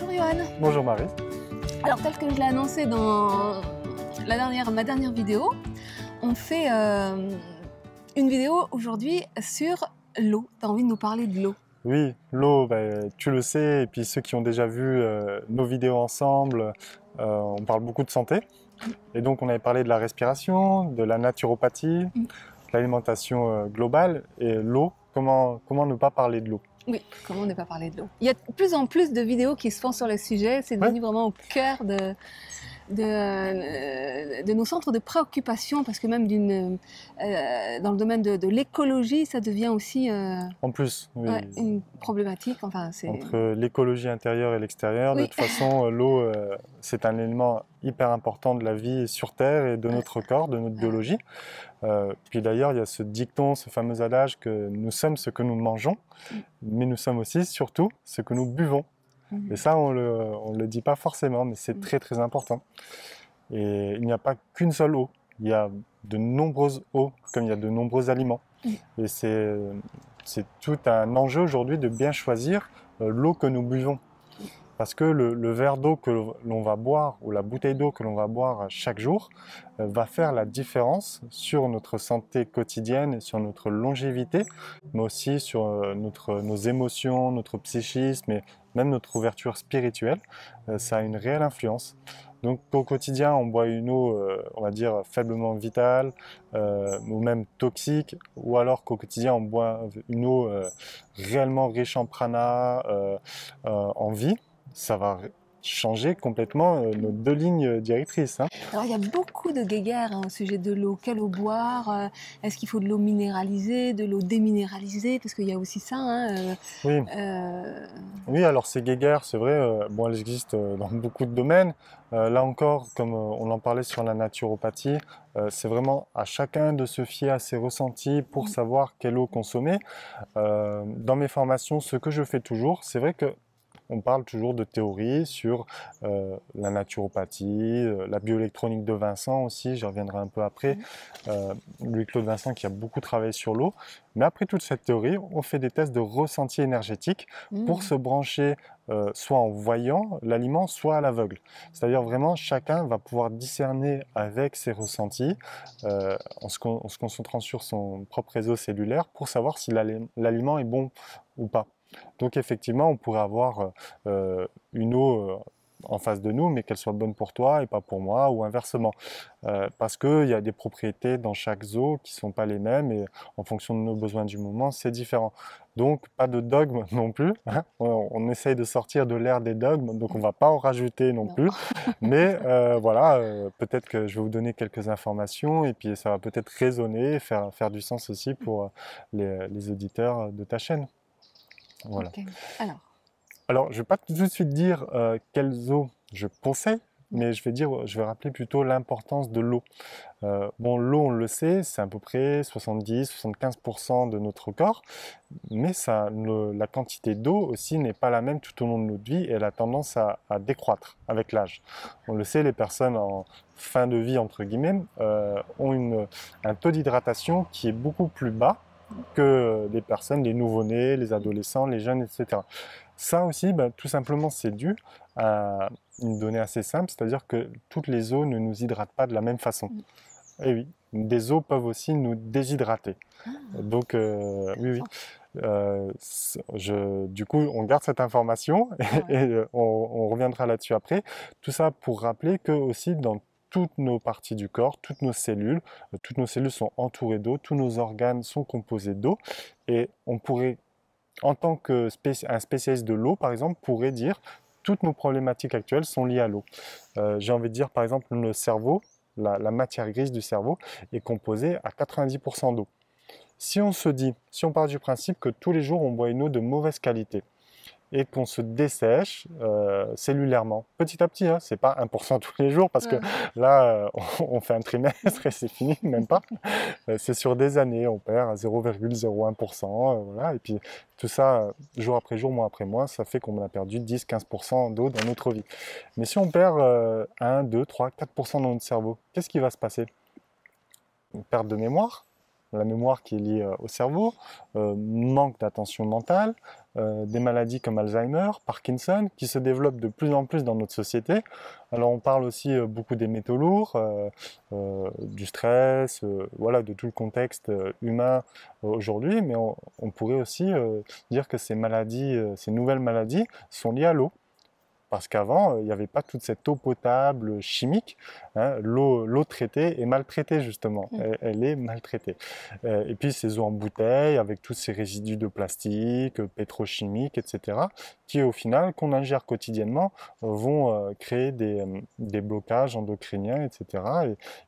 Bonjour Johan. Bonjour Marie. Alors tel que je l'ai annoncé dans ma dernière vidéo, on fait une vidéo aujourd'hui sur l'eau. Tu as envie de nous parler de l'eau? Oui, l'eau, tu le sais, et puis ceux qui ont déjà vu nos vidéos ensemble, on parle beaucoup de santé. Et donc on avait parlé de la respiration, de la naturopathie, de l'alimentation globale, et l'eau, comment ne pas parler de l'eau? Oui, comment ne pas parler de l'eau? Il y a de plus en plus de vidéos qui se font sur le sujet, c'est devenu vraiment au cœur de nos centres de préoccupation, parce que même dans le domaine de l'écologie, ça devient aussi En plus, oui. une problématique. Enfin, entre l'écologie intérieure et l'extérieur, de toute façon, l'eau, c'est un élément hyper important de la vie sur Terre et de notre corps, de notre biologie. Puis d'ailleurs, il y a ce dicton, ce fameux adage que nous sommes ce que nous mangeons, mais nous sommes aussi, surtout, ce que nous buvons. Et ça, on le dit pas forcément, mais c'est très très important. Et il n'y a pas qu'une seule eau, il y a de nombreuses eaux, comme il y a de nombreux aliments. Et c'est tout un enjeu aujourd'hui de bien choisir l'eau que nous buvons. Parce que le verre d'eau que l'on va boire, ou la bouteille d'eau que l'on va boire chaque jour, va faire la différence sur notre santé quotidienne, sur notre longévité, mais aussi sur nos émotions, notre psychisme et même notre ouverture spirituelle. Ça a une réelle influence. Donc au quotidien, on boit une eau, on va dire, faiblement vitale, ou même toxique, ou alors qu'au quotidien, on boit une eau réellement riche en prana, en vie. Ça va changer complètement nos deux lignes directrices. Alors il y a beaucoup de guéguerres au sujet de l'eau. Quelle eau boire? Est-ce qu'il faut de l'eau minéralisée, de l'eau déminéralisée? Parce qu'il y a aussi ça. Oui. Oui, alors ces guéguerres, c'est vrai, bon, elles existent dans beaucoup de domaines. Là encore, comme on en parlait sur la naturopathie, c'est vraiment à chacun de se fier à ses ressentis pour savoir quelle eau consommer. Dans mes formations, ce que je fais toujours, c'est vrai que on parle toujours de théorie sur la naturopathie, la bioélectronique de Vincent aussi, j'y reviendrai un peu après, Louis-Claude Vincent qui a beaucoup travaillé sur l'eau. Mais après toute cette théorie, on fait des tests de ressenti énergétique pour se brancher soit en voyant l'aliment, soit à l'aveugle. C'est-à-dire vraiment, chacun va pouvoir discerner avec ses ressentis, en se concentrant sur son propre réseau cellulaire, pour savoir si l'aliment est bon ou pas. Donc effectivement, on pourrait avoir une eau en face de nous, mais qu'elle soit bonne pour toi et pas pour moi, ou inversement. Parce qu'il y a des propriétés dans chaque eau qui ne sont pas les mêmes, et en fonction de nos besoins du moment, c'est différent. Donc pas de dogme non plus, hein. On essaye de sortir de l'ère des dogmes, donc on ne va pas en rajouter non plus. Mais voilà, peut-être que je vais vous donner quelques informations, et puis ça va peut-être résonner, faire du sens aussi pour les auditeurs de ta chaîne. Voilà. Okay. Alors, je ne vais pas tout de suite dire quelles eaux je conseille, mais je vais rappeler plutôt l'importance de l'eau. Bon, l'eau, on le sait, c'est à peu près 70-75% de notre corps, mais la quantité d'eau aussi n'est pas la même tout au long de notre vie, et elle a tendance à décroître avec l'âge. On le sait, les personnes en fin de vie, entre guillemets, ont un taux d'hydratation qui est beaucoup plus bas que les personnes, les nouveau-nés, les adolescents, les jeunes, etc. Ça aussi, tout simplement, c'est dû à une donnée assez simple, c'est-à-dire que toutes les eaux ne nous hydratent pas de la même façon. Et oui, des eaux peuvent aussi nous déshydrater. Donc, oui. Du coup, on garde cette information et on reviendra là-dessus après. Tout ça pour rappeler que aussi dans toutes nos parties du corps, toutes nos cellules sont entourées d'eau, tous nos organes sont composés d'eau, et on pourrait, en tant qu'un spécialiste de l'eau, par exemple, pourrait dire toutes nos problématiques actuelles sont liées à l'eau. J'ai envie de dire, par exemple, le cerveau, la matière grise du cerveau est composée à 90% d'eau. Si on part du principe que tous les jours on boit une eau de mauvaise qualité, et qu'on se dessèche cellulairement, petit à petit, hein, c'est pas 1% tous les jours, parce que là, on fait un trimestre et c'est fini, même pas. C'est sur des années, on perd à 0,01%, voilà, et puis tout ça, jour après jour, mois après mois, ça fait qu'on a perdu 10-15% d'eau dans notre vie. Mais si on perd 1, 2, 3, 4% dans notre cerveau, qu'est-ce qui va se passer? Une perte de mémoire, la mémoire qui est liée au cerveau, manque d'attention mentale, des maladies comme Alzheimer, Parkinson, qui se développent de plus en plus dans notre société. Alors on parle aussi beaucoup des métaux lourds, du stress, voilà, de tout le contexte humain aujourd'hui, mais on pourrait aussi dire que ces maladies, ces nouvelles maladies sont liées à l'eau. Parce qu'avant, il n'y avait pas toute cette eau potable chimique. Hein. L'eau traitée est maltraitée, justement. Elle est maltraitée. Et puis ces eaux en bouteille, avec tous ces résidus de plastique, pétrochimiques, etc., qui au final, qu'on ingère quotidiennement, vont créer des blocages endocriniens, etc.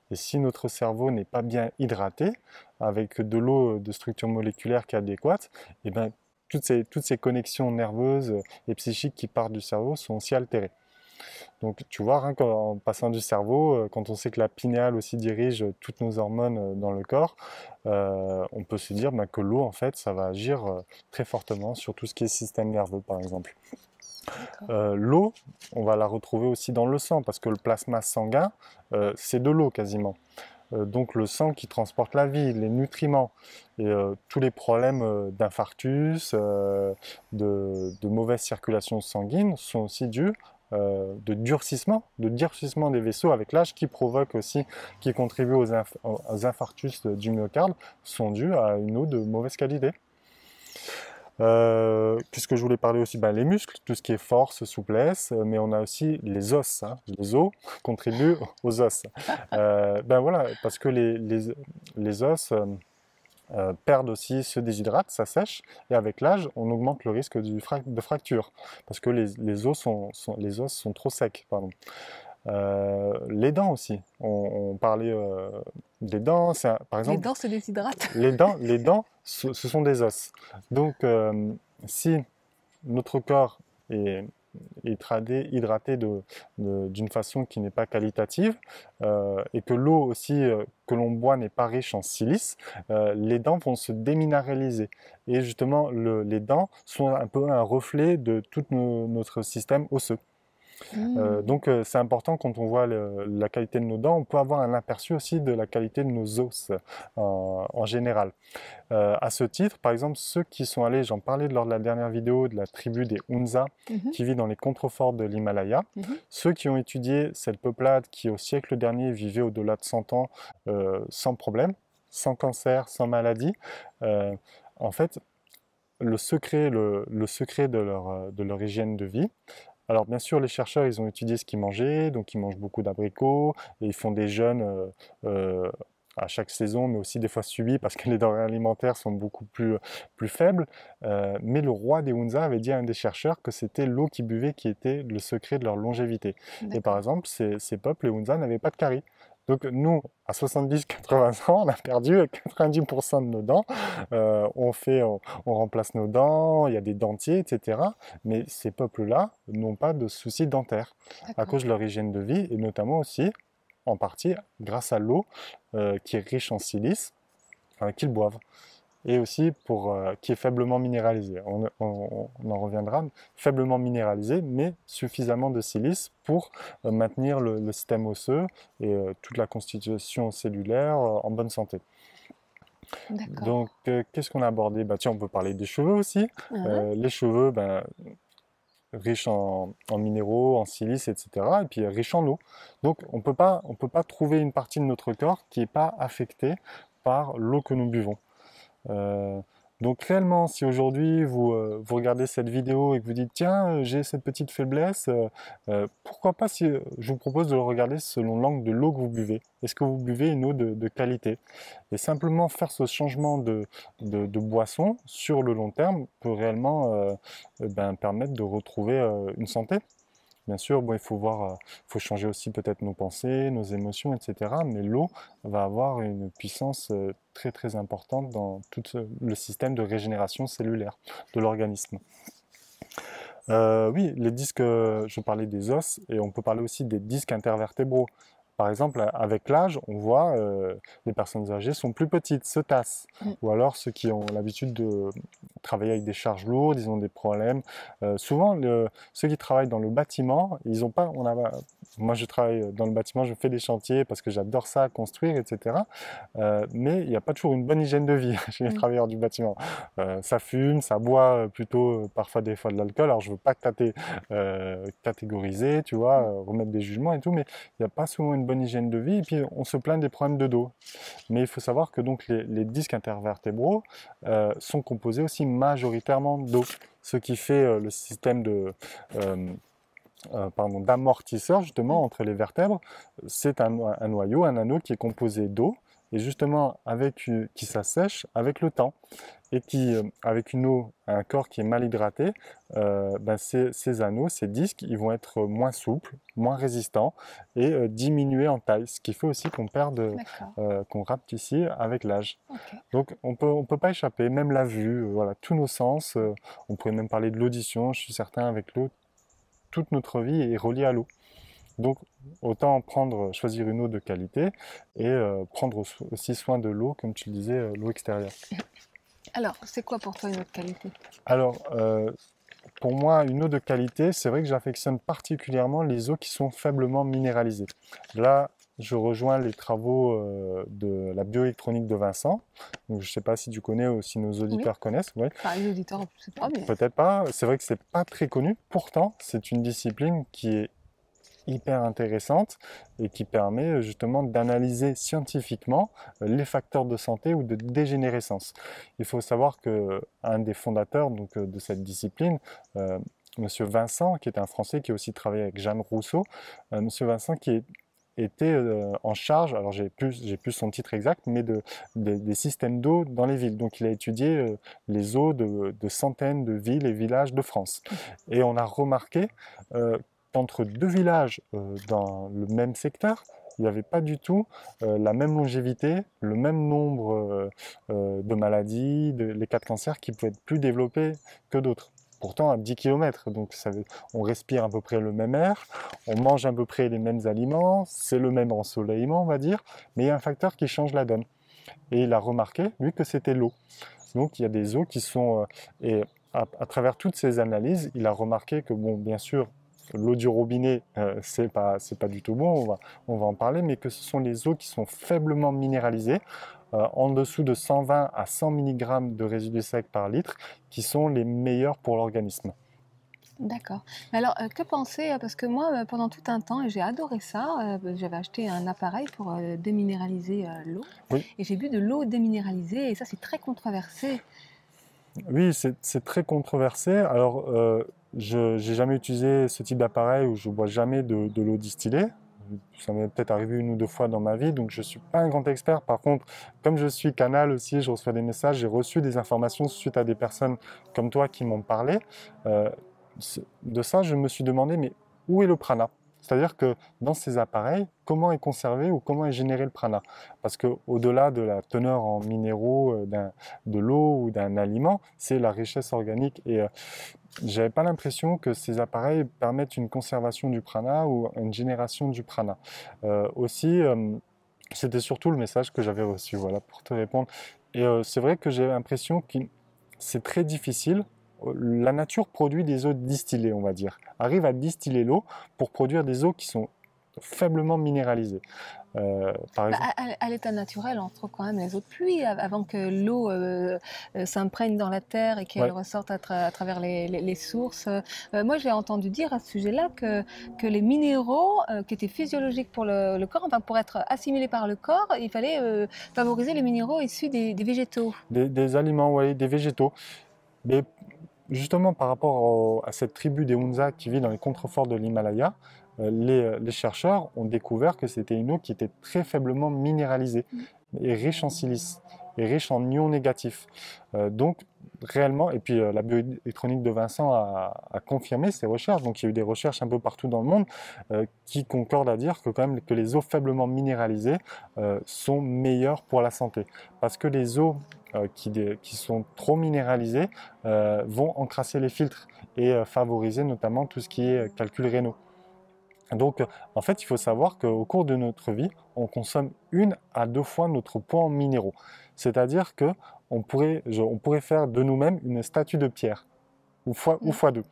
Et si notre cerveau n'est pas bien hydraté, avec de l'eau de structure moléculaire qui est adéquate, eh ben, toutes ces connexions nerveuses et psychiques qui partent du cerveau sont aussi altérées. Donc tu vois, rien qu'en passant du cerveau, quand on sait que la pinéale aussi dirige toutes nos hormones dans le corps, on peut se dire que l'eau, en fait, ça va agir très fortement sur tout ce qui est système nerveux, par exemple. L'eau, on va la retrouver aussi dans le sang, parce que le plasma sanguin, c'est de l'eau quasiment. Donc le sang qui transporte la vie, les nutriments et tous les problèmes d'infarctus, de mauvaise circulation sanguine sont aussi dus de durcissement des vaisseaux avec l'âge qui provoque aussi, qui contribue aux infarctus du myocarde, sont dus à une eau de mauvaise qualité. Qu'est-ce que je voulais parler aussi? Les muscles, tout ce qui est force, souplesse, mais on a aussi les os. Hein. Les os contribuent aux os. Voilà, parce que les os perdent aussi, se déshydratent, ça sèche, et avec l'âge, on augmente le risque de fracture, parce que les os sont trop secs. Pardon. Les dents aussi. On parlait des dents. Par exemple, les dents se déshydratent. Les dents, ce sont des os. Donc, si notre corps est hydraté d'une façon qui n'est pas qualitative et que l'eau aussi que l'on boit n'est pas riche en silice, les dents vont se déminéraliser. Et justement, les dents sont un peu un reflet de tout notre système osseux. Donc c'est important quand on voit la qualité de nos dents, on peut avoir un aperçu aussi de la qualité de nos os en général. À ce titre, par exemple, ceux qui sont allés, j'en parlais lors de la dernière vidéo, de la tribu des Hunza qui vit dans les contreforts de l'Himalaya, ceux qui ont étudié cette peuplade qui au siècle dernier vivait au-delà de 100 ans sans problème, sans cancer, sans maladie, en fait, le secret de leur hygiène de vie. Alors bien sûr, les chercheurs, ils ont étudié ce qu'ils mangeaient, donc ils mangent beaucoup d'abricots, et ils font des jeûnes à chaque saison, mais aussi des fois subis parce que les denrées alimentaires sont beaucoup plus faibles. Mais le roi des Hunza avait dit à un des chercheurs que c'était l'eau qu'ils buvaient qui était le secret de leur longévité. Et par exemple, ces peuples, les Hunza, n'avaient pas de carie. Donc nous, à 70-80 ans, on a perdu 90% de nos dents. On remplace nos dents, il y a des dentiers, etc. Mais ces peuples-là n'ont pas de soucis dentaires à cause de leur hygiène de vie et notamment aussi, en partie, grâce à l'eau qui est riche en silice qu'ils boivent. Et aussi qui est faiblement minéralisé. On en reviendra, faiblement minéralisé, mais suffisamment de silice pour maintenir le système osseux et toute la constitution cellulaire en bonne santé. Donc, qu'est-ce qu'on a abordé? Tiens, on peut parler des cheveux aussi. Les cheveux, riches en minéraux, en silice, etc. Et puis riches en eau. Donc, on peut pas trouver une partie de notre corps qui n'est pas affectée par l'eau que nous buvons. Donc réellement, si aujourd'hui vous regardez cette vidéo et que vous dites tiens, j'ai cette petite faiblesse, pourquoi pas si je vous propose de le regarder selon l'angle de l'eau que vous buvez. Est-ce que vous buvez une eau de qualité? Et simplement faire ce changement de boisson sur le long terme peut réellement permettre de retrouver une santé. Bien sûr, il faut changer aussi peut-être nos pensées, nos émotions, etc. Mais l'eau va avoir une puissance très très importante dans tout le système de régénération cellulaire de l'organisme. Oui, les disques, je parlais des os, et on peut parler aussi des disques intervertébraux. Par exemple, avec l'âge, on voit les personnes âgées sont plus petites, se tassent. Ou alors ceux qui ont l'habitude de travailler avec des charges lourdes, ils ont des problèmes. Souvent, ceux qui travaillent dans le bâtiment, moi je travaille dans le bâtiment, je fais des chantiers parce que j'adore ça, construire, etc. Mais il n'y a pas toujours une bonne hygiène de vie chez les travailleurs du bâtiment. Ça fume, ça boit plutôt parfois des fois de l'alcool. Alors je ne veux pas catégoriser, tu vois, remettre des jugements et tout, mais il n'y a pas souvent une bonne hygiène de vie. Et puis on se plaint des problèmes de dos. Mais il faut savoir que donc les disques intervertébraux sont composés aussi majoritairement d'eau, ce qui fait le système d'amortisseur justement entre les vertèbres. C'est un noyau, un anneau qui est composé d'eau et justement qui s'assèche avec le temps et qui, avec un corps qui est mal hydraté, ces anneaux, ces disques, ils vont être moins souples, moins résistants et diminuer en taille, ce qui fait aussi qu'on qu'on rapetisse avec l'âge. Okay. Donc on peut pas échapper, même la vue, voilà, tous nos sens, on pourrait même parler de l'audition, je suis certain, avec l'eau, toute notre vie est reliée à l'eau. Donc autant choisir une eau de qualité et prendre aussi soin de l'eau, comme tu le disais, l'eau extérieure. Alors, c'est quoi pour toi une eau de qualité? Alors, pour moi, une eau de qualité, c'est vrai que j'affectionne particulièrement les eaux qui sont faiblement minéralisées. Là, je rejoins les travaux de la bioélectronique de Vincent. Donc, je ne sais pas si tu connais ou si nos auditeurs connaissent. Ouais. Enfin, les auditeurs, c'est pas bien. Peut-être pas. C'est vrai que c'est pas très connu. Pourtant, c'est une discipline qui est hyper intéressante et qui permet justement d'analyser scientifiquement les facteurs de santé ou de dégénérescence. Il faut savoir qu'un des fondateurs de cette discipline, Monsieur Vincent, qui est un Français qui a aussi travaillé avec Jeanne Rousseau, Monsieur Vincent qui était en charge, alors j'ai plus son titre exact, mais des systèmes d'eau dans les villes. Donc il a étudié les eaux de centaines de villes et villages de France. Et on a remarqué qu'entre deux villages dans le même secteur, il n'y avait pas du tout la même longévité, le même nombre de maladies, les cas de cancer qui pouvaient être plus développés que d'autres. Pourtant à 10 km, donc on respire à peu près le même air, on mange à peu près les mêmes aliments, c'est le même ensoleillement on va dire, mais il y a un facteur qui change la donne. Et il a remarqué, lui, que c'était l'eau. Donc il y a des eaux qui sont... et à travers toutes ces analyses, il a remarqué que, bon, bien sûr, l'eau du robinet, c'est pas du tout bon, on va en parler, mais que ce sont les eaux qui sont faiblement minéralisées, en dessous de 120 à 100 mg de résidus secs par litre, qui sont les meilleurs pour l'organisme. D'accord. Mais alors, que penser, parce que moi, pendant tout un temps, et j'ai adoré ça, j'avais acheté un appareil pour déminéraliser l'eau, oui. Et j'ai bu de l'eau déminéralisée, et ça, c'est très controversé. Oui, c'est très controversé. Alors, je n'ai jamais utilisé ce type d'appareil où je ne bois jamais de l'eau distillée. Ça m'est peut-être arrivé une ou deux fois dans ma vie, donc je ne suis pas un grand expert. Par contre, comme je suis canal aussi, je reçois des messages, j'ai reçu des informations suite à des personnes comme toi qui m'ont parlé. De ça, je me suis demandé, mais où est le prana? C'est-à-dire que dans ces appareils, comment est conservé ou comment est généré le prana? Parce qu'au-delà de la teneur en minéraux de l'eau ou d'un aliment, c'est la richesse organique. Et j'avais pas l'impression que ces appareils permettent une conservation du prana ou une génération du prana. Aussi, c'était surtout le message que j'avais reçu, voilà, pour te répondre. Et c'est vrai que j'ai l'impression que c'est très difficile. La nature produit des eaux distillées, on va dire, arrive à distiller l'eau pour produire des eaux qui sont faiblement minéralisées. Par exemple... à l'état naturel, on trouve quand même les eaux de pluie avant que l'eau s'imprègne dans la terre et qu'elle ressorte à travers les sources. Moi, j'ai entendu dire à ce sujet-là que les minéraux qui étaient physiologiques pour le corps, enfin pour être assimilés par le corps, il fallait favoriser les minéraux issus des végétaux. Des aliments, oui, des végétaux. Mais justement, par rapport à cette tribu des Hunza qui vit dans les contreforts de l'Himalaya, les chercheurs ont découvert que c'était une eau qui était très faiblement minéralisée et riche en silice et riche en ions négatifs. Donc, réellement, et puis la bioélectronique de Vincent a confirmé ces recherches. Donc, il y a eu des recherches un peu partout dans le monde qui concordent à dire que, quand même, que les eaux faiblement minéralisées sont meilleures pour la santé. Parce que les eaux qui sont trop minéralisées vont encrasser les filtres et favoriser notamment tout ce qui est calculs rénaux. Donc, en fait, il faut savoir qu'au cours de notre vie, on consomme 1 à 2 fois notre poids en minéraux. C'est-à-dire qu'on pourrait faire de nous-mêmes une statue de pierre, ou fois 2.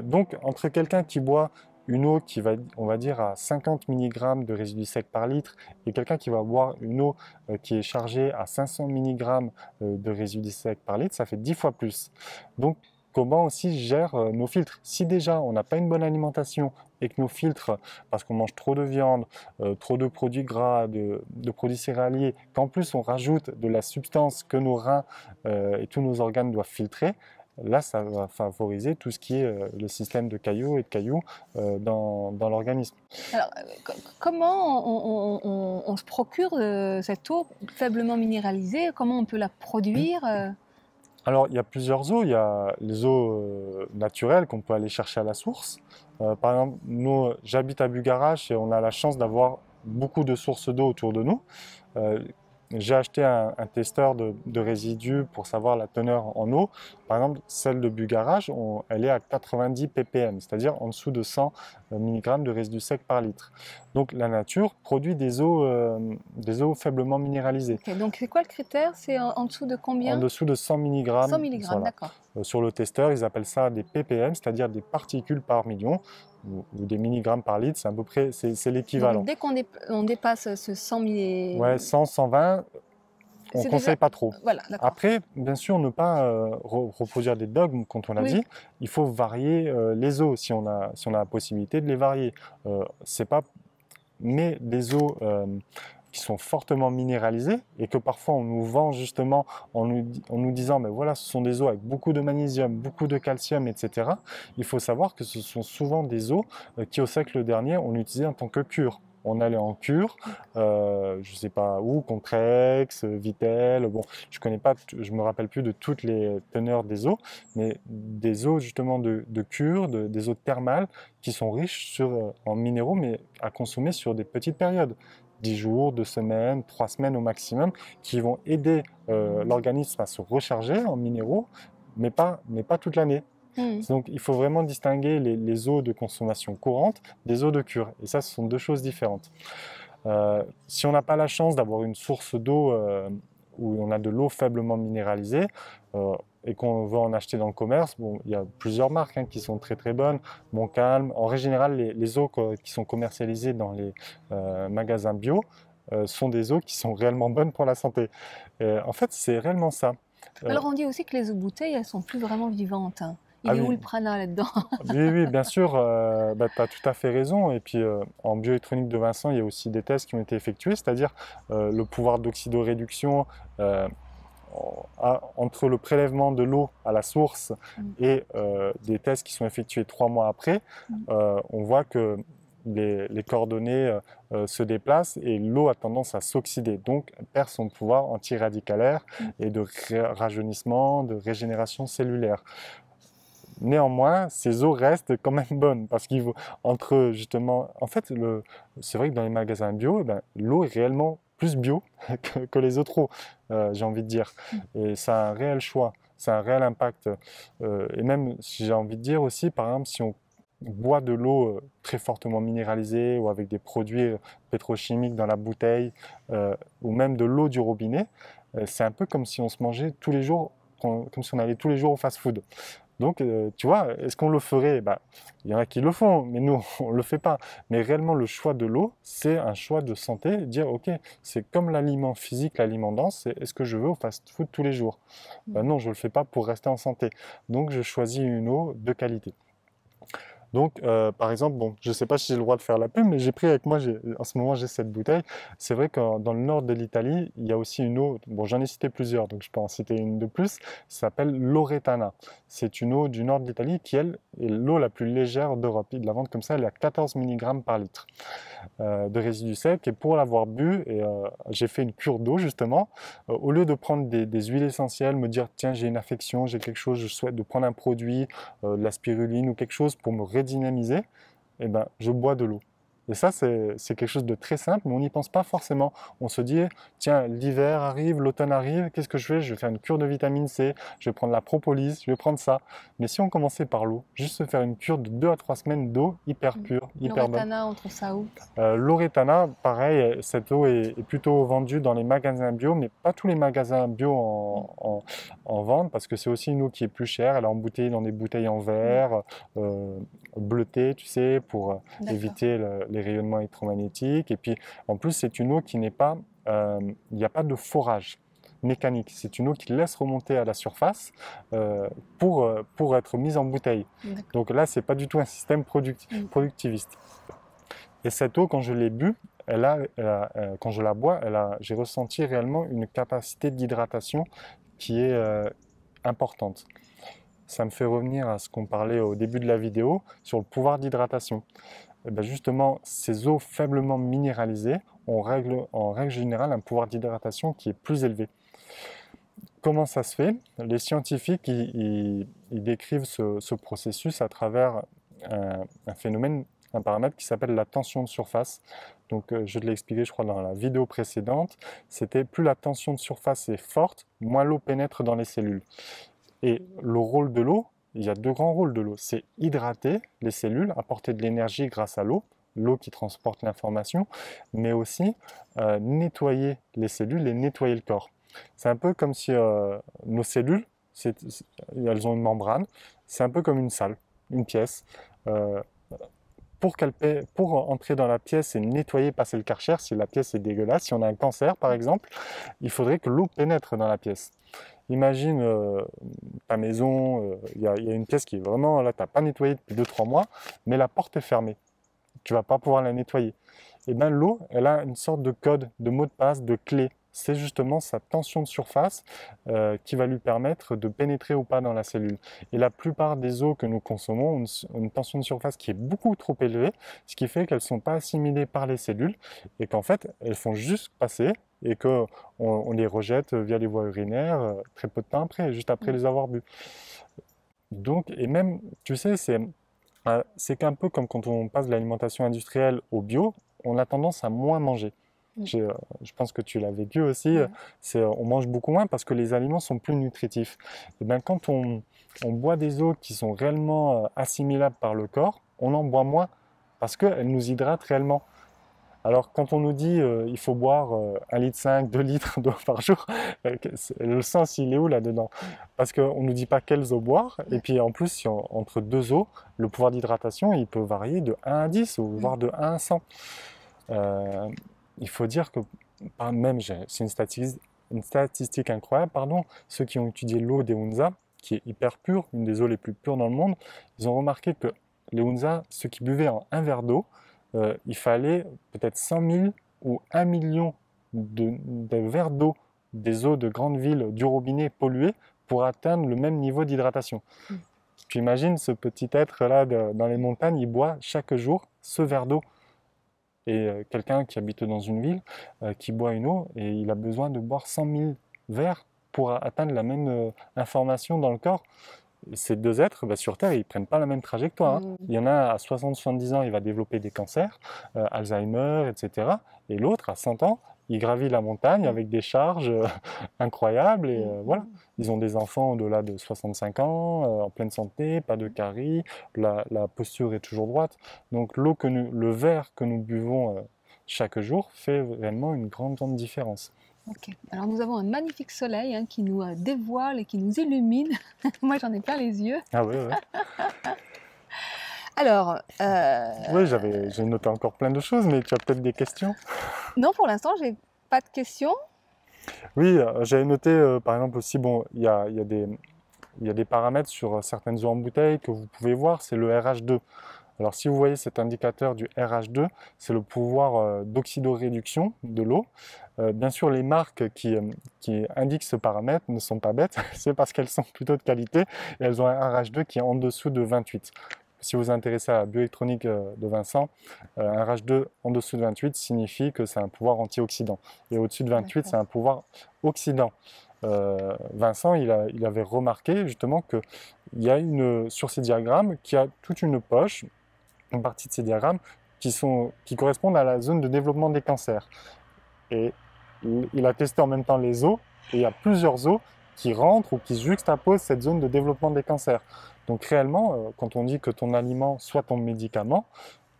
Donc, entre quelqu'un qui boit une eau qui va, on va dire, à 50 mg de résidus secs par litre et quelqu'un qui va boire une eau qui est chargée à 500 mg de résidus secs par litre, ça fait 10 fois plus. Donc, comment aussi gère nos filtres? Si déjà on n'a pas une bonne alimentation et que nos filtres, parce qu'on mange trop de viande, trop de produits gras, de produits céréaliers, qu'en plus on rajoute de la substance que nos reins et tous nos organes doivent filtrer, là ça va favoriser tout ce qui est le système de caillots et de cailloux dans l'organisme. Alors, comment on se procure cette eau faiblement minéralisée? Comment on peut la produire? Alors, il y a plusieurs eaux. Il y a les eaux naturelles qu'on peut aller chercher à la source. Par exemple, nous, j'habite à Bugarach et on a la chance d'avoir beaucoup de sources d'eau autour de nous. Euh, j'ai acheté un testeur de résidus pour savoir la teneur en eau. Par exemple, celle de Bugarach, elle est à 90 ppm, c'est-à-dire en dessous de 100 mg de résidus secs par litre. Donc la nature produit des eaux faiblement minéralisées. Okay, donc c'est quoi le critère? C'est en dessous de combien? En dessous de 100 mg. 100 mg, voilà. d'accord. Sur le testeur, ils appellent ça des ppm, c'est-à-dire des particules par million, ou des milligrammes par litre, c'est à peu près c'est l'équivalent. Dès qu'on dépasse ce 100 mg... Ouais, 100, 120, on ne conseille pas trop. Voilà, après, bien sûr, ne pas reproduire des dogmes, quand on l'a dit. Il faut varier les eaux si on a la possibilité de les varier. C'est pas... Mais des eaux qui sont fortement minéralisées et que parfois on nous vend justement en nous disant mais voilà, ce sont des eaux avec beaucoup de magnésium, beaucoup de calcium, etc. Il faut savoir que ce sont souvent des eaux qui au siècle dernier on utilisait en tant que cure. On allait en cure, je ne sais pas où, Contrex, Vittel, bon, je me rappelle plus de toutes les teneurs des eaux, mais des eaux justement de cure, des eaux thermales qui sont riches en minéraux, mais à consommer sur des petites périodes. 10 jours, 2 semaines, 3 semaines au maximum, qui vont aider l'organisme à se recharger en minéraux, mais pas toute l'année. Donc il faut vraiment distinguer les eaux de consommation courante des eaux de cure. Et ça, ce sont deux choses différentes. Si on n'a pas la chance d'avoir une source d'eau où on a de l'eau faiblement minéralisée et qu'on veut en acheter dans le commerce, bon, il y a plusieurs marques qui sont très très bonnes. Montcalm, en général, les eaux qui sont commercialisées dans les magasins bio sont des eaux qui sont réellement bonnes pour la santé. En fait, c'est réellement ça. Alors on dit aussi que les eaux bouteilles, elles sont plus vraiment vivantes. Il est où le prana là-dedans? Oui, bien sûr, tu as tout à fait raison. Et puis en bioélectronique de Vincent, il y a aussi des tests qui ont été effectués, c'est-à-dire le pouvoir d'oxydoréduction entre le prélèvement de l'eau à la source et des tests qui sont effectués 3 mois après. On voit que les coordonnées se déplacent et l'eau a tendance à s'oxyder, donc elle perd son pouvoir antiradicalaire et de rajeunissement, de régénération cellulaire. Néanmoins, ces eaux restent quand même bonnes parce qu'il entre justement, en fait, c'est vrai que dans les magasins bio, l'eau est réellement plus bio que les autres eaux, j'ai envie de dire. Et ça a un réel choix, ça a un réel impact. Et même, j'ai envie de dire aussi, par exemple, si on boit de l'eau très fortement minéralisée ou avec des produits pétrochimiques dans la bouteille, ou même de l'eau du robinet, c'est un peu comme si on se mangeait tous les jours, comme si on allait tous les jours au fast-food. Donc, tu vois, est-ce qu'on le ferait? Il y en a qui le font, mais nous, on ne le fait pas. Mais réellement, le choix de l'eau, c'est un choix de santé. Dire, OK, c'est comme l'aliment physique, l'aliment dense, c'est est-ce que je veux au fast-food tous les jours? Non, je ne le fais pas pour rester en santé. Donc, je choisis une eau de qualité. Donc, par exemple, bon, je ne sais pas si j'ai le droit de faire la pub, mais j'ai pris avec moi, en ce moment, j'ai cette bouteille. C'est vrai que dans le nord de l'Italie, il y a aussi une eau, bon, j'en ai cité plusieurs, donc je peux en citer une de plus, ça s'appelle l'Oretana. C'est une eau du nord de l'Italie qui, elle, est l'eau la plus légère d'Europe. Ils la vendent comme ça, elle est à 14 mg par litre de résidus secs. Et pour l'avoir bu, j'ai fait une cure d'eau, justement. Au lieu de prendre des huiles essentielles, me dire, tiens, j'ai une affection, j'ai quelque chose, je souhaite de prendre un produit, de la spiruline ou quelque chose pour me redynamiser, je bois de l'eau. Et ça, c'est quelque chose de très simple, mais on n'y pense pas forcément. On se dit, tiens, l'hiver arrive, l'automne arrive, qu'est-ce que je fais? Je vais faire une cure de vitamine C, je vais prendre la propolis, je vais prendre ça. Mais si on commençait par l'eau, juste se faire une cure de 2 à 3 semaines d'eau hyper pure, hyper bonne. L'Oretana, on trouve ça où? L'Oretana, pareil, cette eau est plutôt vendue dans les magasins bio, mais pas tous les magasins bio en vendent, parce que c'est aussi une eau qui est plus chère. Elle est embouteillée dans des bouteilles en verre, bleutée, tu sais, pour éviter les rayonnements électromagnétiques. Et puis, en plus, c'est une eau qui n'est pas, il n'y a pas de forage mécanique. C'est une eau qui laisse remonter à la surface pour être mise en bouteille. Donc là, c'est pas du tout un système productiviste. Et cette eau, quand je l'ai bu, quand je la bois, j'ai ressenti réellement une capacité d'hydratation qui est importante. Ça me fait revenir à ce qu'on parlait au début de la vidéo sur le pouvoir d'hydratation. Justement, ces eaux faiblement minéralisées ont en règle générale un pouvoir d'hydratation qui est plus élevé. Comment ça se fait? Les scientifiques ils décrivent ce processus à travers un phénomène, un paramètre qui s'appelle la tension de surface. Donc, je te l'ai expliqué, je crois, dans la vidéo précédente. C'était plus la tension de surface est forte, moins l'eau pénètre dans les cellules. Et le rôle de l'eau, il y a deux grands rôles de l'eau. C'est hydrater les cellules, apporter de l'énergie grâce à l'eau qui transporte l'information, mais aussi nettoyer les cellules et nettoyer le corps. C'est un peu comme si nos cellules, elles ont une membrane, c'est un peu comme une salle, une pièce. Pour entrer dans la pièce et nettoyer, passer le Karcher, si la pièce est dégueulasse, si on a un cancer par exemple, il faudrait que l'eau pénètre dans la pièce. Imagine ta maison, il y a une pièce qui est vraiment, là tu n'as pas nettoyé depuis 2-3 mois, mais la porte est fermée. Tu ne vas pas pouvoir la nettoyer. Et bien l'eau, elle a une sorte de code, de mot de passe, de clé. C'est justement sa tension de surface qui va lui permettre de pénétrer ou pas dans la cellule. Et la plupart des eaux que nous consommons ont une tension de surface qui est beaucoup trop élevée, ce qui fait qu'elles ne sont pas assimilées par les cellules et qu'en fait, elles font juste passer et qu'on les rejette via les voies urinaires très peu de temps après, juste après les avoir bu. Donc, et même, tu sais, c'est qu'un peu comme quand on passe de l'alimentation industrielle au bio, on a tendance à moins manger. Je pense que tu l'as vécu aussi, on mange beaucoup moins parce que les aliments sont plus nutritifs. Et bien, quand on boit des eaux qui sont réellement assimilables par le corps, on en boit moins parce qu'elles nous hydratent réellement. Alors quand on nous dit il faut boire 1,5 litre, 2 litres d'eau par jour, le sens il est où là-dedans? Parce qu'on ne nous dit pas quelles eaux boire, et puis en plus entre deux eaux, le pouvoir d'hydratation il peut varier de 1 à 10 ou voire de 1 à 100. Il faut dire que même, c'est une statistique incroyable, ceux qui ont étudié l'eau des Hunza, qui est hyper pure, une des eaux les plus pures dans le monde, ils ont remarqué que les Hunza, ceux qui buvaient en un verre d'eau, il fallait peut-être 100 000 ou 1 million de verres d'eau des eaux de grandes villes du robinet polluées pour atteindre le même niveau d'hydratation. Tu imagines ce petit être-là dans les montagnes, il boit chaque jour ce verre d'eau. Et quelqu'un qui habite dans une ville, qui boit une eau, et il a besoin de boire 100 000 verres pour atteindre la même information dans le corps. Ces deux êtres, sur Terre, ils ne prennent pas la même trajectoire. Il y en a à 60-70 ans, il va développer des cancers, Alzheimer, etc. Et l'autre, à 100 ans, il gravit la montagne avec des charges incroyables. Et voilà, ils ont des enfants au-delà de 65 ans, en pleine santé, pas de caries, la posture est toujours droite. Donc le verre que nous buvons chaque jour fait réellement une grande différence. Ok, alors nous avons un magnifique soleil qui nous dévoile et qui nous illumine. Moi j'en ai plein les yeux. Ah oui, oui. Alors... Oui, j'ai noté encore plein de choses, mais tu as peut-être des questions? Non, pour l'instant, j'ai pas de questions. Oui, j'avais noté, par exemple aussi, bon, il y a des paramètres sur certaines eaux en bouteille que vous pouvez voir, c'est le RH2. Alors, si vous voyez cet indicateur du RH2, c'est le pouvoir d'oxydoréduction de l'eau. Bien sûr, les marques qui indiquent ce paramètre ne sont pas bêtes, c'est parce qu'elles sont plutôt de qualité et elles ont un RH2 qui est en dessous de 28. Si vous vous intéressez à la bioélectronique de Vincent, un RH2 en dessous de 28 signifie que c'est un pouvoir antioxydant. Et au-dessus de 28, c'est un pouvoir oxydant. Vincent, il avait remarqué justement qu'il y a sur ces diagrammes, qu'il y a toute une poche, une partie de ces diagrammes, qui correspondent à la zone de développement des cancers. Et il a testé en même temps les eaux, et il y a plusieurs eaux qui rentrent ou qui juxtaposent cette zone de développement des cancers. Donc réellement, quand on dit que ton aliment soit ton médicament,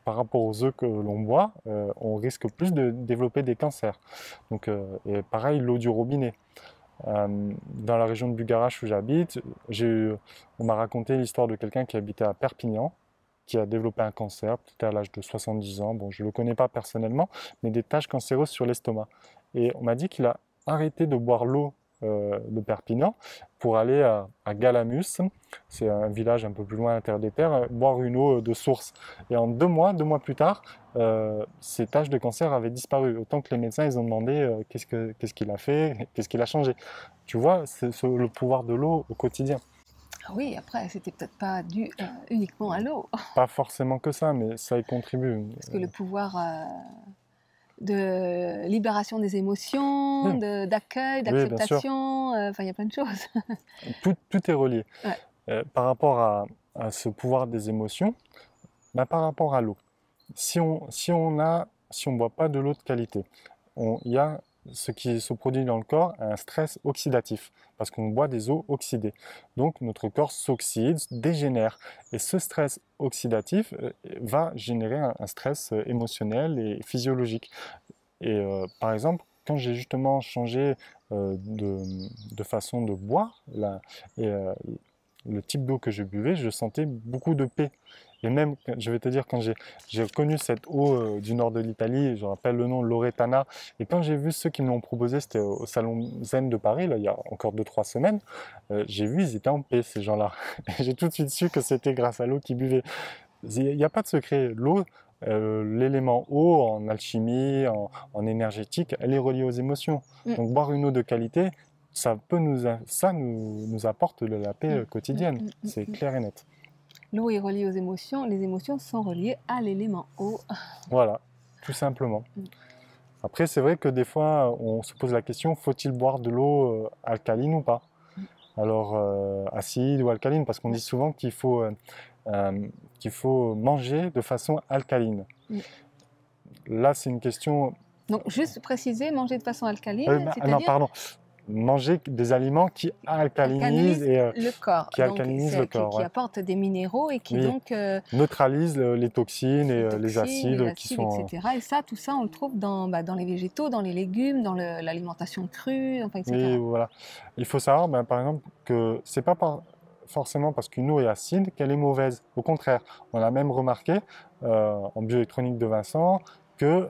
par rapport aux œufs que l'on boit, on risque plus de développer des cancers. Donc, et pareil, l'eau du robinet. Dans la région de Bugarache où j'habite, on m'a raconté l'histoire de quelqu'un qui habitait à Perpignan. qui a développé un cancer, peut-être à l'âge de 70 ans, bon je ne le connais pas personnellement, mais des taches cancéreuses sur l'estomac. Et on m'a dit qu'il a arrêté de boire l'eau de Perpignan pour aller à Galamus, c'est un village un peu plus loin à l'intérieur des terres, boire une eau de source. Et en 2 mois plus tard, ces taches de cancer avaient disparu. Autant que les médecins, ils ont demandé qu'est-ce qu'il a fait, qu'est-ce qu'il a changé. Tu vois, c'est le pouvoir de l'eau au quotidien. Oui, après, c'était peut-être pas dû uniquement à l'eau. Pas forcément que ça, mais ça y contribue. Parce que le pouvoir de libération des émotions, d'accueil, d'acceptation, enfin, il y a plein de choses. Tout est relié. Ouais. Par rapport à ce pouvoir des émotions, bah, par rapport à l'eau. Si on ne boit pas de l'eau de qualité, il y a ce qui se produit dans le corps, un stress oxydatif, parce qu'on boit des eaux oxydées. Donc notre corps s'oxyde, dégénère. Et ce stress oxydatif va générer un stress émotionnel et physiologique. Et par exemple, quand j'ai justement changé de façon de boire, le type d'eau que je buvais, je sentais beaucoup de paix. Et même, je vais te dire, quand j'ai connu cette eau du nord de l'Italie, je rappelle le nom, l'Oretana, et quand j'ai vu ceux qui me l'ont proposé, c'était au Salon Zen de Paris, là, il y a encore 2-3 semaines, j'ai vu, ils étaient en paix, ces gens-là. J'ai tout de suite su que c'était grâce à l'eau qu'ils buvaient. Il n'y a pas de secret. L'eau, l'élément eau en alchimie, en énergétique, elle est reliée aux émotions. Donc boire une eau de qualité, ça nous apporte de la paix quotidienne. C'est clair et net. L'eau est reliée aux émotions, les émotions sont reliées à l'élément eau. Voilà, tout simplement. Après, c'est vrai que des fois, on se pose la question, faut-il boire de l'eau alcaline ou pas? Alors, acide ou alcaline, parce qu'on dit souvent qu'il faut manger de façon alcaline. Là, c'est une question... Donc, juste préciser, manger de façon alcaline, non, pardon. Manger des aliments qui alcalinisent le corps, qui apportent des minéraux et qui donc neutralisent les toxines et les acides qui sont... etc. Et ça, tout ça, on le trouve dans les végétaux, dans les légumes, dans l'alimentation crue, enfin, etc. Oui, voilà. Il faut savoir, par exemple, que c'est pas forcément parce qu'une eau est acide qu'elle est mauvaise. Au contraire, on a même remarqué en bioélectronique de Vincent que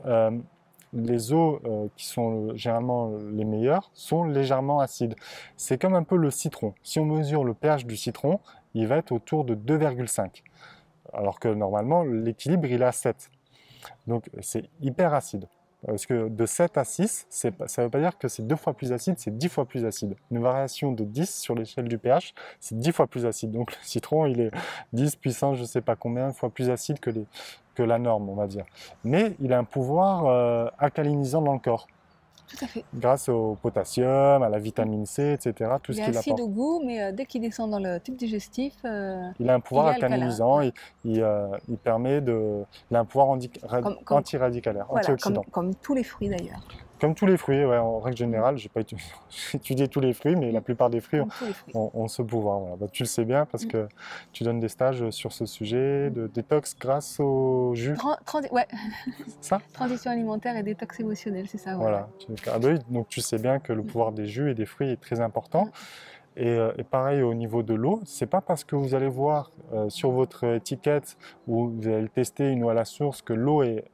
les eaux qui sont généralement les meilleures sont légèrement acides. C'est comme un peu le citron. Si on mesure le pH du citron, il va être autour de 2,5. Alors que normalement, l'équilibre, il est à 7. Donc, c'est hyper acide. Parce que de 7 à 6, ça ne veut pas dire que c'est 2 fois plus acide, c'est 10 fois plus acide. Une variation de 10 sur l'échelle du pH, c'est 10 fois plus acide. Donc le citron, il est 10 puissance je ne sais pas combien fois plus acide que la norme, on va dire. Mais il a un pouvoir alcalinisant dans le corps. Tout à fait. Grâce au potassium, à la vitamine C, etc. Tout ce qu'il apporte. Il est acide au goût, mais dès qu'il descend dans le tube digestif, il a un pouvoir alcalinisant. Il permet il a un pouvoir antiradicalaire, voilà, antioxydant. Comme tous les fruits d'ailleurs. Comme tous les fruits, ouais, en règle générale, je n'ai pas étudié tous les fruits, mais la plupart des fruits ont ce pouvoir. Voilà. Bah, tu le sais bien parce que tu donnes des stages sur ce sujet de détox grâce au jus. Ouais. Ça Transition alimentaire et détox émotionnel, c'est ça. Voilà. Ah bah oui, donc tu sais bien que le pouvoir des jus et des fruits est très important. Et pareil au niveau de l'eau, c'est pas parce que vous allez voir sur votre étiquette ou vous allez tester une eau à la source que l'eau est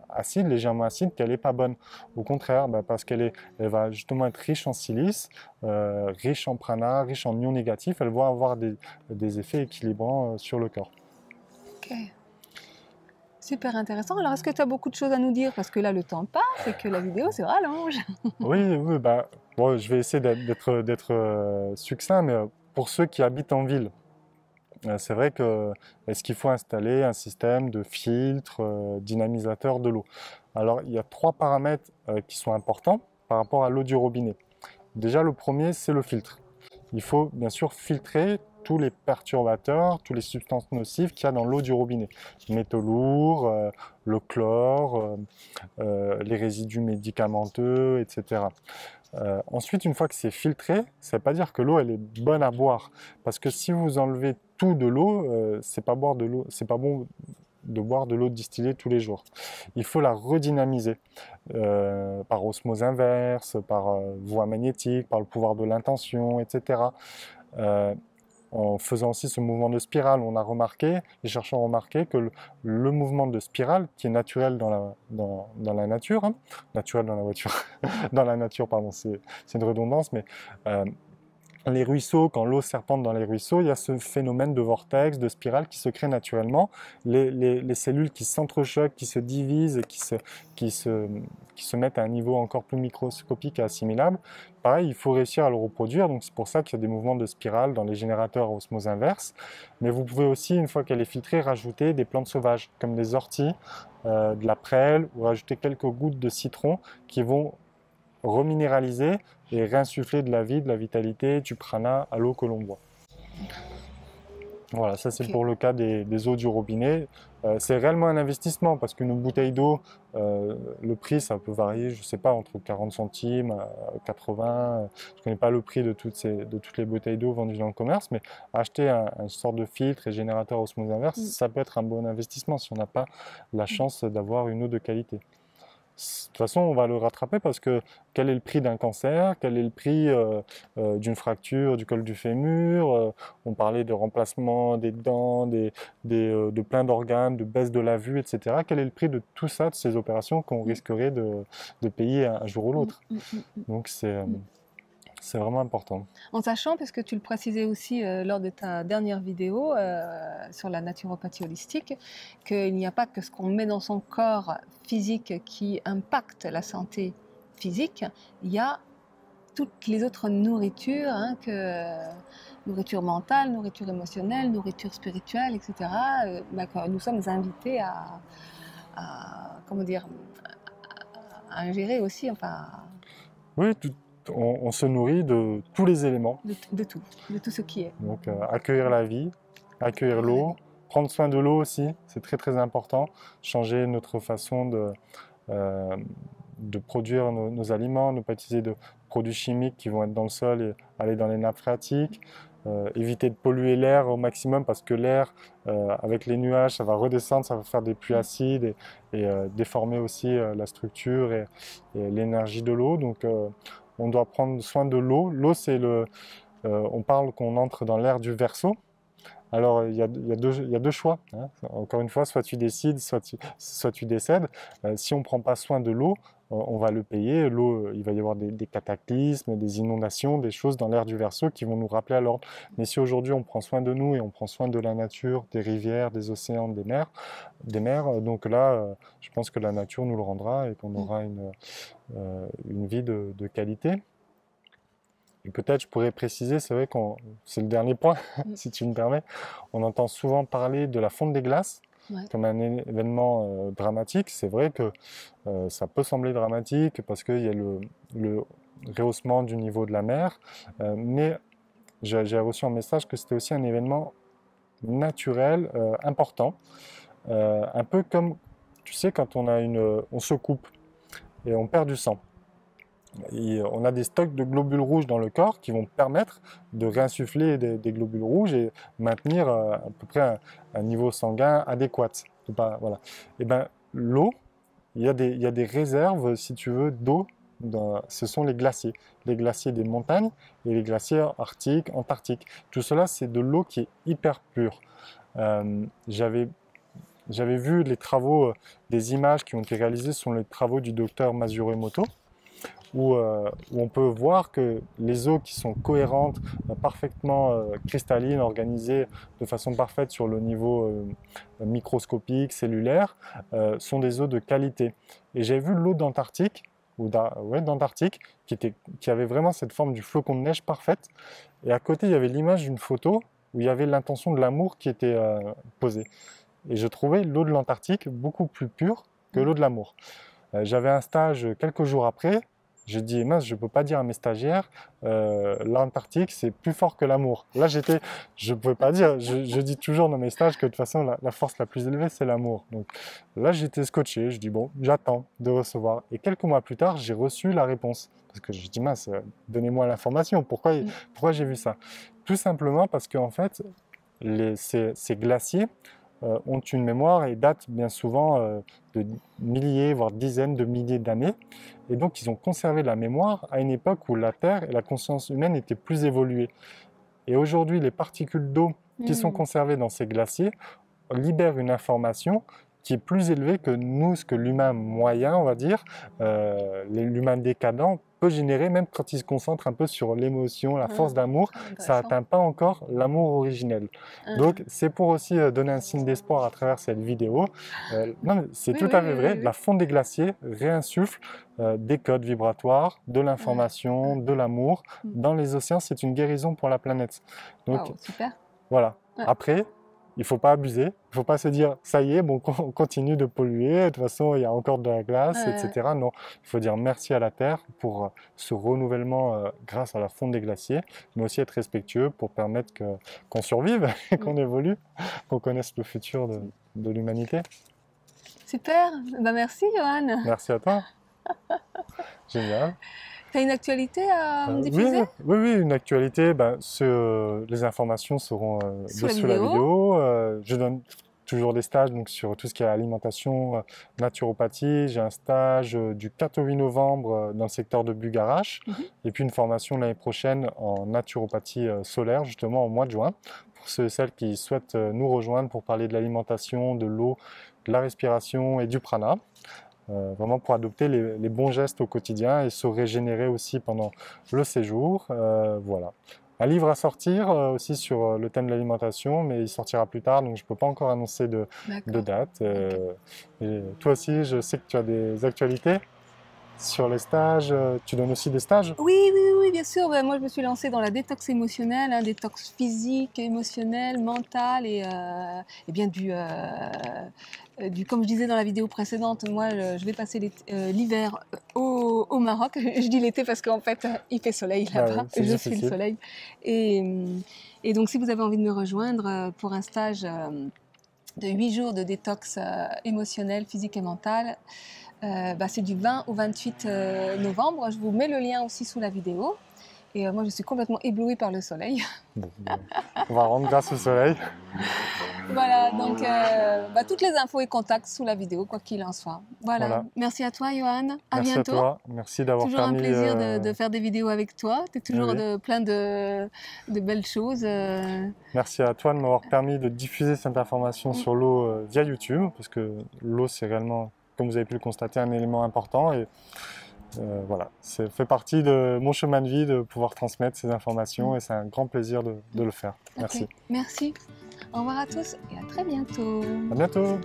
acide, légèrement acide, qu'elle n'est pas bonne. Au contraire, parce qu'elle va justement être riche en silice, riche en prana, riche en ions négatifs, elle va avoir des effets équilibrants sur le corps. Ok. Super intéressant. Alors, est-ce que tu as beaucoup de choses à nous dire? Parce que là, le temps passe et que la vidéo se rallonge. Oui, bon, je vais essayer d'être succinct, mais pour ceux qui habitent en ville, c'est vrai est-ce qu'il faut installer un système de filtre, dynamisateur de l'eau? Alors, il y a 3 paramètres qui sont importants par rapport à l'eau du robinet. Déjà, le premier, c'est le filtre. Il faut bien sûr filtrer tous les perturbateurs, toutes les substances nocives qu'il y a dans l'eau du robinet. Les métaux lourds, le chlore, les résidus médicamenteux, etc. Ensuite, une fois que c'est filtré, ça ne veut pas dire que l'eau elle est bonne à boire. Parce que si vous enlevez tout de l'eau, c'est pas bon de boire de l'eau distillée tous les jours. Il faut la redynamiser par osmose inverse, par voie magnétique, par le pouvoir de l'intention, etc. en faisant aussi ce mouvement de spirale, les chercheurs ont remarqué que le mouvement de spirale, qui est naturel dans la nature, hein, naturel dans la voiture, dans la nature, pardon, c'est une redondance, mais les ruisseaux, quand l'eau serpente dans les ruisseaux, il y a ce phénomène de vortex, de spirale qui se crée naturellement. Les cellules qui s'entrechoquent, qui se divisent, qui se mettent à un niveau encore plus microscopique et assimilable. Pareil, il faut réussir à le reproduire, donc c'est pour ça qu'il y a des mouvements de spirale dans les générateurs à osmose inverse. Mais vous pouvez aussi, une fois qu'elle est filtrée, rajouter des plantes sauvages, comme des orties, de la prêle, ou rajouter quelques gouttes de citron qui vont reminéraliser et réinsuffler de la vie, de la vitalité, du prana à l'eau que l'on boit. Voilà, ça c'est pour le cas des eaux du robinet. C'est réellement un investissement parce qu'une bouteille d'eau, le prix ça peut varier, je ne sais pas, entre 40 centimes, 80, je ne connais pas le prix de toutes les bouteilles d'eau vendues dans le commerce, mais acheter un sorte de filtre et générateur osmose inverse, ça peut être un bon investissement si on n'a pas la chance d'avoir une eau de qualité. De toute façon, on va le rattraper parce que quel est le prix d'un cancer, quel est le prix d'une fracture du col du fémur, on parlait de remplacement des dents, de plein d'organes, de baisse de la vue, etc. Quel est le prix de tout ça, de ces opérations qu'on risquerait de payer un jour ou l'autre? Donc c'est vraiment important. En sachant, parce que tu le précisais aussi lors de ta dernière vidéo sur la naturopathie holistique, qu'il n'y a pas que ce qu'on met dans son corps physique qui impacte la santé physique, il y a toutes les autres nourritures, hein, nourriture mentale, nourriture émotionnelle, nourriture spirituelle, etc. Que nous sommes invités à comment dire, à ingérer aussi, enfin. Oui, on se nourrit de tous les éléments. De tout ce qui est. Donc accueillir la vie, accueillir l'eau, prendre soin de l'eau aussi, c'est très très important. Changer notre façon de produire nos aliments, ne pas utiliser de produits chimiques qui vont être dans le sol et aller dans les nappes phréatiques. Éviter de polluer l'air au maximum parce que l'air, avec les nuages, ça va redescendre, ça va faire des pluies acides et déformer aussi la structure et l'énergie de l'eau. Donc on doit prendre soin de l'eau. L'eau, c'est on parle qu'on entre dans l'ère du Verseau. Alors, il y a deux choix. Hein. Encore une fois, soit tu décides, soit tu décèdes. Si on ne prend pas soin de l'eau, on va le payer. L'eau, il va y avoir des cataclysmes, des inondations, des choses dans l'ère du Verseau qui vont nous rappeler à l'ordre. Mais si aujourd'hui on prend soin de nous et on prend soin de la nature, des rivières, des océans, des mers, donc là, je pense que la nature nous le rendra et qu'on aura une vie de qualité. Et peut-être je pourrais préciser, c'est vrai que c'est le dernier point, si tu me permets, on entend souvent parler de la fonte des glaces comme un événement dramatique. C'est vrai que ça peut sembler dramatique parce qu'il y a le rehaussement du niveau de la mer, mais j'ai reçu un message que c'était aussi un événement naturel, important, un peu comme, tu sais, quand on se coupe et on perd du sang. On a des stocks de globules rouges dans le corps qui vont permettre de réinsuffler des globules rouges et maintenir à peu près un niveau sanguin adéquat. Voilà. Et ben, l'eau, il y a des réserves, si tu veux, d'eau. Ce sont les glaciers des montagnes et les glaciers arctiques, antarctiques. Tout cela, c'est de l'eau qui est hyper pure. J'avais vu les travaux, des images qui ont été réalisées sur les travaux du docteur Masuro Emoto, où on peut voir que les eaux qui sont cohérentes, parfaitement cristallines, organisées de façon parfaite sur le niveau microscopique, cellulaire, sont des eaux de qualité. Et j'ai vu l'eau d'Antarctique, d'Antarctique, qui avait vraiment cette forme du flocon de neige parfaite. Et à côté, il y avait l'image d'une photo où il y avait l'intention de l'amour qui était posée. Et je trouvais l'eau de l'Antarctique beaucoup plus pure que l'eau de l'amour. J'avais un stage quelques jours après. Je dis, mince, je ne peux pas dire à mes stagiaires, l'Antarctique, c'est plus fort que l'amour. Là, je ne pouvais pas dire, je dis toujours dans mes stages que de toute façon, la force la plus élevée, c'est l'amour. Donc là, j'étais scotché, je dis, bon, j'attends de recevoir. Et quelques mois plus tard, j'ai reçu la réponse. Parce que je dis, mince, donnez-moi l'information, pourquoi j'ai vu ça? Tout simplement parce qu'en fait, ces glaciers ont une mémoire et datent bien souvent de milliers, voire dizaines de milliers d'années. Et donc, ils ont conservé la mémoire à une époque où la Terre et la conscience humaine étaient plus évoluées. Et aujourd'hui, les particules d'eau qui sont conservées dans ces glaciers libèrent une information qui est plus élevée que nous, ce que l'humain moyen, on va dire, l'humain décadent peut générer, même quand il se concentre un peu sur l'émotion, la force d'amour, ça n'atteint pas encore l'amour originel. Donc c'est pour aussi donner un signe d'espoir à travers cette vidéo. Non, c'est tout à fait vrai, la fonte des glaciers réinsuffle des codes vibratoires, de l'information, de l'amour. Dans les océans, c'est une guérison pour la planète. Donc super. Voilà. Après, il ne faut pas abuser, il ne faut pas se dire « ça y est, bon, on continue de polluer, de toute façon il y a encore de la glace, etc. » Non, il faut dire merci à la Terre pour ce renouvellement grâce à la fonte des glaciers, mais aussi être respectueux pour permettre qu'on survive et qu'on évolue, qu'on connaisse le futur de l'humanité. Super, bah, merci Johan. Merci à toi. Génial. Tu as une actualité à me diffuser? Oui, une actualité. Les informations seront sous la vidéo. Je donne toujours des stages donc, sur tout ce qui est alimentation, naturopathie. J'ai un stage du 4 au 8 novembre dans le secteur de Bugarache. Et puis une formation l'année prochaine en naturopathie solaire, justement au mois de juin. Pour ceux et celles qui souhaitent nous rejoindre pour parler de l'alimentation, de l'eau, de la respiration et du prana. Vraiment pour adopter les bons gestes au quotidien et se régénérer aussi pendant le séjour. Voilà. Un livre à sortir aussi sur le thème de l'alimentation, mais il sortira plus tard, donc je ne peux pas encore annoncer de date. Et toi aussi, je sais que tu as des actualités sur les stages. Tu donnes aussi des stages? Oui, bien sûr. Ben, moi, je me suis lancée dans la détox émotionnelle, détox physique, émotionnelle, mentale et bien comme je disais dans la vidéo précédente, moi, je vais passer l'hiver au Maroc. Je dis l'été parce qu'en fait, il fait soleil là-bas. Je suis le soleil. Et donc, si vous avez envie de me rejoindre pour un stage de 8 jours de détox émotionnelle, physique et mentale, c'est du 20 au 28 novembre. Je vous mets le lien aussi sous la vidéo. Et moi, je suis complètement éblouie par le soleil. Bon, on va rendre grâce au soleil. Voilà, donc toutes les infos et contacts sous la vidéo, quoi qu'il en soit. Voilà. Merci à toi, Johan. À bientôt. Merci à toi. Merci d'avoir permis... Toujours un plaisir de faire des vidéos avec toi. Tu es toujours plein de belles choses. Merci à toi de m'avoir permis de diffuser cette information sur l'eau via YouTube, parce que l'eau, c'est réellement, comme vous avez pu le constater, un élément important. Et voilà, ça fait partie de mon chemin de vie de pouvoir transmettre ces informations et c'est un grand plaisir de le faire. Merci. Merci. Au revoir à tous et à très bientôt. À bientôt.